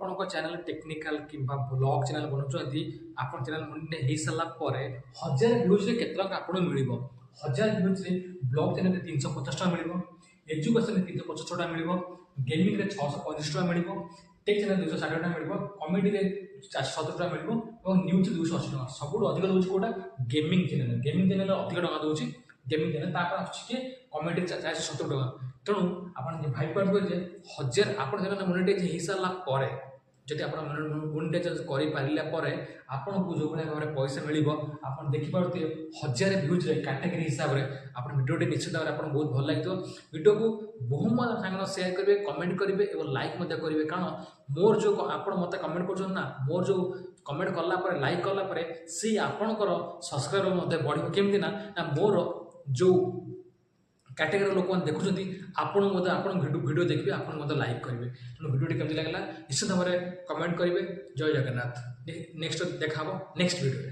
ଆପଣଙ୍କ channel technical କିମ୍ବା blog channel ବନାଉଛନ୍ତି ଆପଣ ଚ୍ୟାନେଲ ମନିଟାଇଜ ହେଇସାରିଲା ପରେ 1000 ଭ୍ୟୁଜରେ କେତେ ଟଙ୍କା ଆପଣଙ୍କୁ ମିଳିବ 1000 ଭ୍ୟୁଜରେ ବ୍ଲଗ ଚ୍ୟାନେଲରେ 350 ଟଙ୍କା ମିଳିବ ଏଜୁକେସନରେ 350 ଟଙ୍କା ମିଳିବ ଗେମିଂରେ 635 ଟଙ୍କା ମିଳିବ ଟେକ୍ ଚ୍ୟାନେଲ 260 ଟଙ୍କା ମିଳିବ କମେଡିରେ 470 ଟଙ୍କା ମିଳିବ ଏବଂ ନ୍ୟୁଜରେ 280 ଟଙ୍କା ସବୁଠୁ ଅଧିକ ଦେଉଛି କୋଉଟା ଗେମିଂ ଚ୍ୟାନେଲ ଅଧିକ ଟଙ୍କା ଦେଉଛି ଗେମିଂ ଚ୍ୟାନେଲ ତାପରେ ଆସୁଛି କି କମେଡିରେ 470 ଟଙ୍କା ତେଣୁ ଆପଣ ଭାବିପାରୁଥିବେ ଯେ 1000 ଆପଣ ଚ୍ୟାନେଲ ମନିଟାଇଜ ହେଇସାରିଲା ପରେ ଯଦି ଆପଣ ମନିଟାଇଜ କରିପାରିଲା ପରେ ଆପଣଙ୍କୁ ଯେଉଁ ଭଳିଆ ଭାବରେ ପଇସା ମିଳିବ ଆପଣ ଦେଖିପାରୁଥିବେ 1000 ଭ୍ୟୁଜରେ କାଟେଗୋରୀ ହିସାବରେ ଆପଣ ଭିଡ଼ିଓଟି ନିଶ୍ଚିତ ଭାବରେ ଆପଣଙ୍କୁ ବହୁତ ଭଲ ଲାଗିଥିବ ଭିଡ଼ିଓକୁ ବହୁ ସାଙ୍ଗ ସେୟାର କରିବେ କମେଣ୍ଟ କରିବେ ଏବଂ ଲାଇକ୍ ମଧ୍ୟ କରିବେ କାରଣ ମୋର ଯେଉଁ ଆପଣ ମୋତେ କମେଣ୍ଟ କରୁଛନ୍ତି ନା ମୋର ଯେଉଁ କମେଣ୍ଟ କଲା ପରେ ଲାଇକ୍ କଲା ପରେ ସେ ଆପଣଙ୍କର ସବସ୍କ୍ରାଇବର ମଧ୍ୟ ବଢ଼ିବ କେମିତି ନା ମୋର ଯେଉଁ कैटेगरी लोक मैंने देखुं आपड़ भिडियो देखिए आप लाइक करेंगे तेणु भिडियो केमती लगे निश्चित भाव में कमेंट करेंगे जय जगन्नाथ नेक्स्ट देखा नेक्स्ट भिडियो।